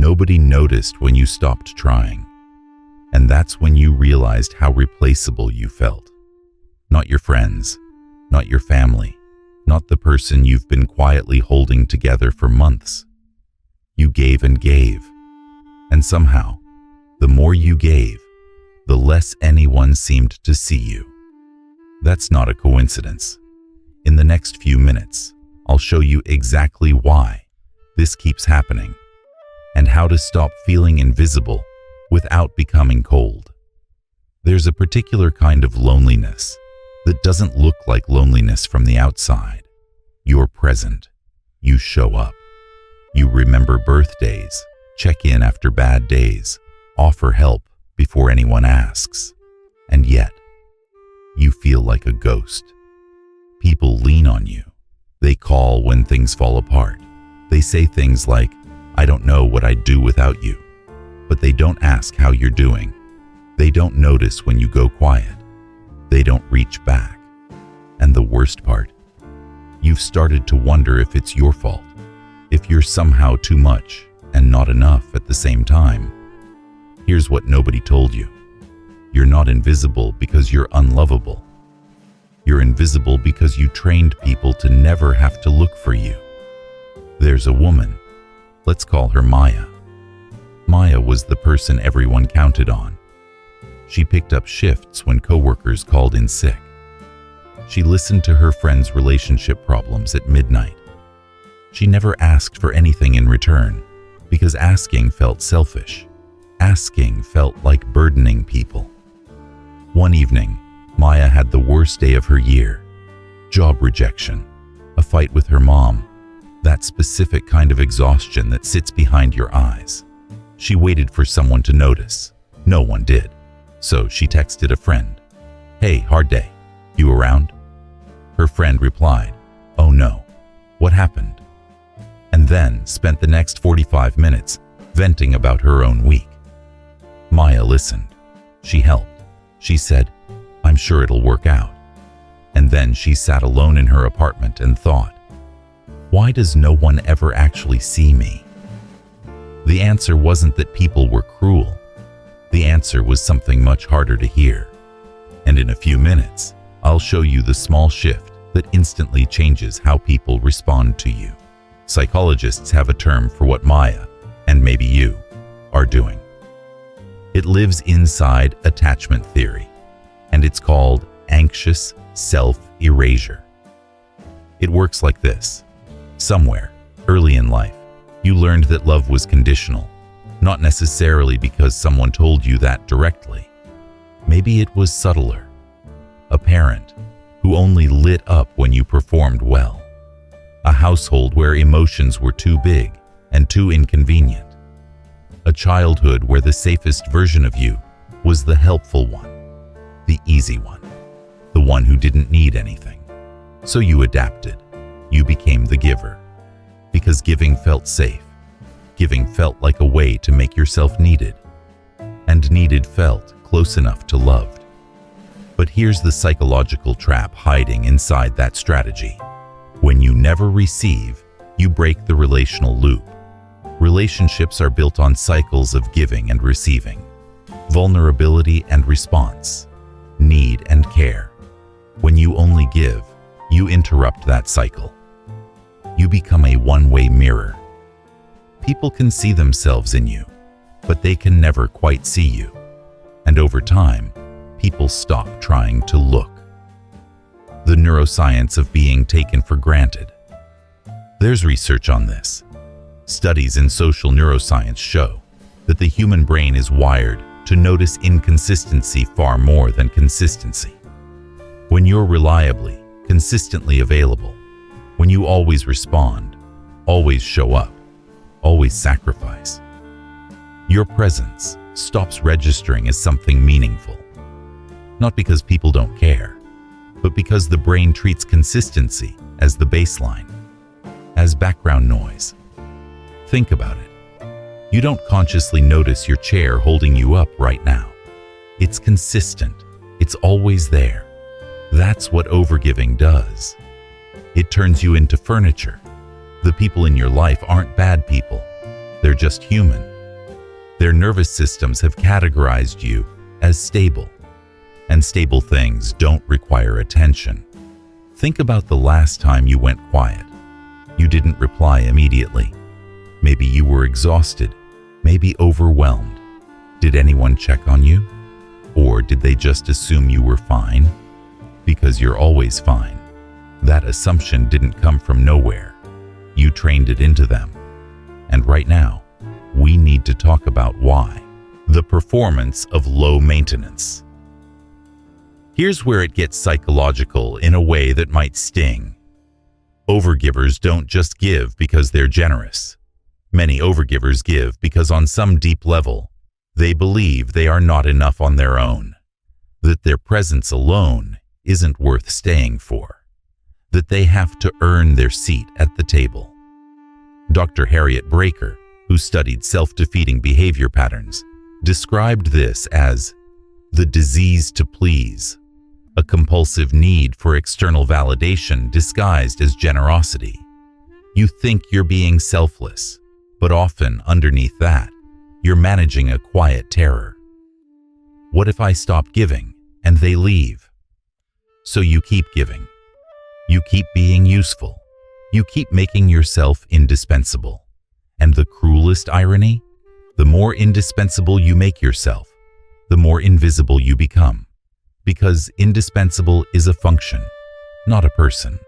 Nobody noticed when you stopped trying. And that's when you realized how replaceable you felt. Not your friends, not your family, not the person you've been quietly holding together for months. You gave and gave. And somehow, the more you gave, the less anyone seemed to see you. That's not a coincidence. In the next few minutes, I'll show you exactly why this keeps happening and how to stop feeling invisible without becoming cold. There's a particular kind of loneliness that doesn't look like loneliness from the outside. You're present. You show up. You remember birthdays, check in after bad days, offer help before anyone asks. And yet, you feel like a ghost. People lean on you. They call when things fall apart. They say things like, "I don't know what I'd do without you." But they don't ask how you're doing. They don't notice when you go quiet. They don't reach back. And the worst part, you've started to wonder if it's your fault, if you're somehow too much and not enough at the same time. Here's what nobody told you. You're not invisible because you're unlovable. You're invisible because you trained people to never have to look for you. There's a woman. Let's call her Maya. Maya was the person everyone counted on. She picked up shifts when coworkers called in sick. She listened to her friends' relationship problems at midnight. She never asked for anything in return because asking felt selfish. Asking felt like burdening people. One evening, Maya had the worst day of her year. Job rejection, a fight with her mom, that specific kind of exhaustion that sits behind your eyes. She waited for someone to notice. No one did. So she texted a friend, "Hey, hard day. You around?" Her friend replied, "Oh no, what happened?" And then spent the next 45 minutes venting about her own week. Maya listened. She helped. She said, "I'm sure it'll work out." And then she sat alone in her apartment and thought, "Why does no one ever actually see me?" The answer wasn't that people were cruel. The answer was something much harder to hear. And in a few minutes, I'll show you the small shift that instantly changes how people respond to you. Psychologists have a term for what Maya, and maybe you, are doing. It lives inside attachment theory, and it's called anxious self-erasure. It works like this. Somewhere, early in life, you learned that love was conditional, not necessarily because someone told you that directly. Maybe it was subtler. A parent who only lit up when you performed well. A household where emotions were too big and too inconvenient. A childhood where the safest version of you was the helpful one, the easy one, the one who didn't need anything. So you adapted. You became the giver. Because giving felt safe. Giving felt like a way to make yourself needed. And needed felt close enough to loved. But here's the psychological trap hiding inside that strategy. When you never receive, you break the relational loop. Relationships are built on cycles of giving and receiving, vulnerability and response, need and care. When you only give, you interrupt that cycle. You become a one-way mirror. People can see themselves in you, but they can never quite see you. And over time, people stop trying to look. The neuroscience of being taken for granted. There's research on this. Studies in social neuroscience show that the human brain is wired to notice inconsistency far more than consistency. When you're reliably, consistently available, when you always respond, always show up, always sacrifice, your presence stops registering as something meaningful. Not because people don't care, but because the brain treats consistency as the baseline, as background noise. Think about it. You don't consciously notice your chair holding you up right now. It's consistent. It's always there. That's what overgiving does. It turns you into furniture. The people in your life aren't bad people. They're just human, Their nervous systems have categorized you as stable, and stable things don't require attention. Think about the last time you went quiet. You didn't reply immediately. Maybe you were exhausted, maybe overwhelmed. Did anyone check on you? Or did they just assume you were fine? Because you're always fine. That assumption didn't come from nowhere. You trained it into them. And right now, we need to talk about why. The performance of low maintenance. Here's where it gets psychological in a way that might sting. Overgivers don't just give because they're generous. Many overgivers give because on some deep level, they believe they are not enough on their own, that their presence alone isn't worth staying for, that they have to earn their seat at the table. Dr. Harriet Breaker, who studied self-defeating behavior patterns, described this as the disease to please, a compulsive need for external validation disguised as generosity. You think you're being selfless, but often underneath that, you're managing a quiet terror. What if I stop giving and they leave? So you keep giving. You keep being useful. You keep making yourself indispensable. And the cruelest irony? The more indispensable you make yourself, the more invisible you become. Because indispensable is a function, not a person.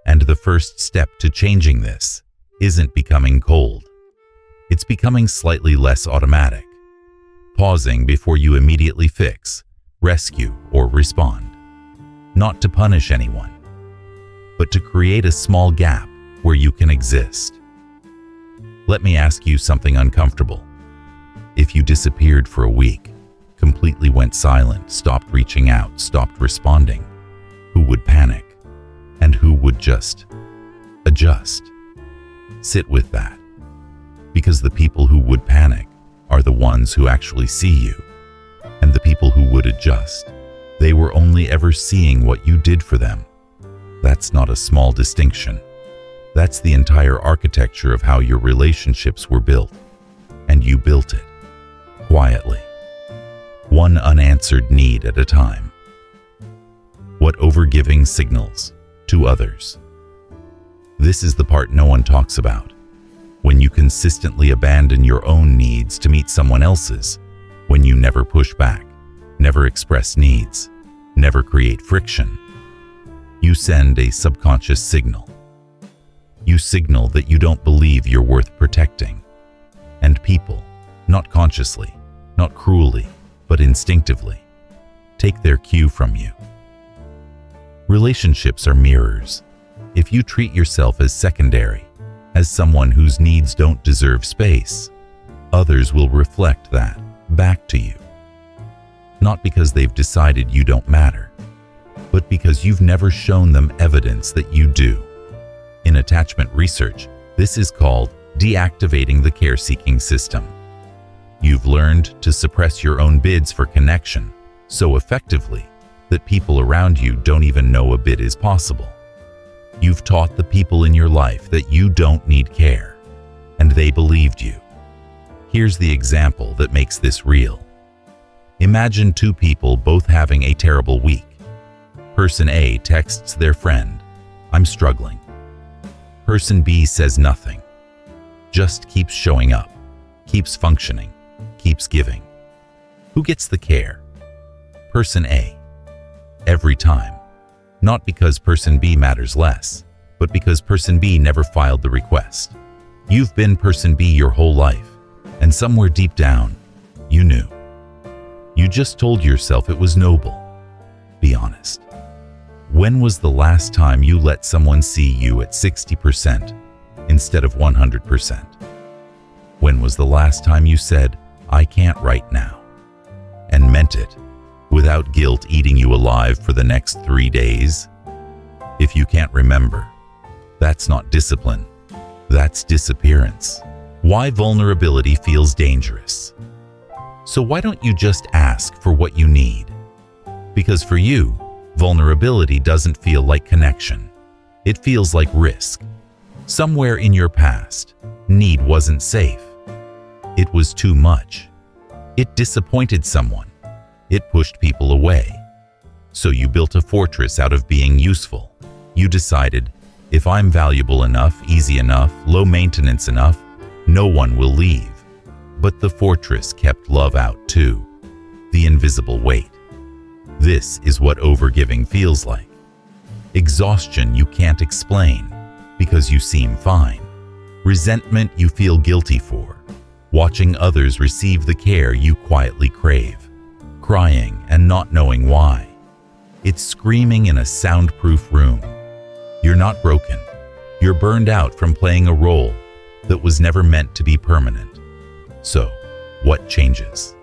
And the first step to changing this isn't becoming cold. It's becoming slightly less automatic, pausing before you immediately fix, rescue, or respond. Not to punish anyone, but to create a small gap where you can exist. Let me ask you something uncomfortable. If you disappeared for a week, completely went silent, stopped reaching out, stopped responding, who would panic? And who would just adjust? Sit with that. Because the people who would panic are the ones who actually see you. And the people who would adjust, they were only ever seeing what you did for them. That's not a small distinction. That's the entire architecture of how your relationships were built. And you built it. Quietly. One unanswered need at a time. What overgiving signals to others. This is the part no one talks about. When you consistently abandon your own needs to meet someone else's, when you never push back, never express needs, never create friction, you send a subconscious signal. You signal that you don't believe you're worth protecting. And people, not consciously, not cruelly, but instinctively, take their cue from you. Relationships are mirrors. If you treat yourself as secondary, as someone whose needs don't deserve space, others will reflect that back to you. Not because they've decided you don't matter, but because you've never shown them evidence that you do. In attachment research, this is called deactivating the care-seeking system. You've learned to suppress your own bids for connection so effectively that people around you don't even know a bid is possible. You've taught the people in your life that you don't need care, and they believed you. Here's the example that makes this real. Imagine two people both having a terrible week. Person A texts their friend, "I'm struggling." Person B says nothing, just keeps showing up, keeps functioning, keeps giving. Who gets the care? Person A. Every time. Not because person B matters less, but because person B never filed the request. You've been person B your whole life, and somewhere deep down, you knew. You just told yourself it was noble. Be honest. When was the last time you let someone see you at 60% instead of 100%? When was the last time you said, "I can't right now," and meant it, without guilt eating you alive for the next 3 days? If you can't remember, that's not discipline, that's disappearance. Why vulnerability feels dangerous. So why don't you just ask for what you need? Because for you, vulnerability doesn't feel like connection. It feels like risk. Somewhere in your past, need wasn't safe. It was too much. It disappointed someone. It pushed people away. So you built a fortress out of being useful. You decided, if I'm valuable enough, easy enough, low maintenance enough, no one will leave. But the fortress kept love out too. The invisible weight. This is what overgiving feels like. Exhaustion you can't explain because you seem fine. Resentment you feel guilty for, watching others receive the care you quietly crave. Crying and not knowing why. It's screaming in a soundproof room. You're not broken. You're burned out from playing a role that was never meant to be permanent. So, what changes?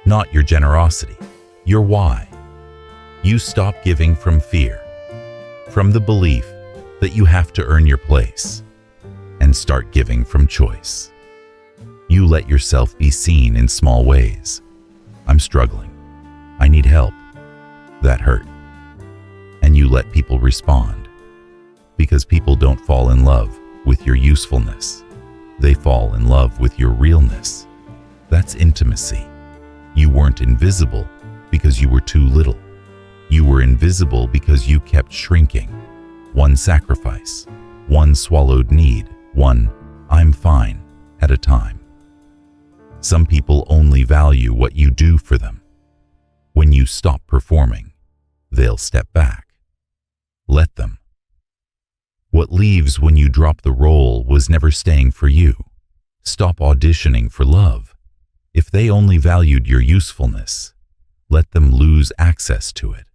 Not your generosity, your why. You stop giving from fear, from the belief that you have to earn your place, and start giving from choice. You let yourself be seen in small ways. I'm struggling. I need help. That hurt. And you let people respond. Because people don't fall in love with your usefulness. They fall in love with your realness. That's intimacy. You weren't invisible because you were too little. You were invisible because you kept shrinking. One sacrifice, one swallowed need, one "I'm fine" at a time. Some people only value what you do for them. When you stop performing, they'll step back. Let them. What leaves when you drop the role was never staying for you. Stop auditioning for love. If they only valued your usefulness, let them lose access to it.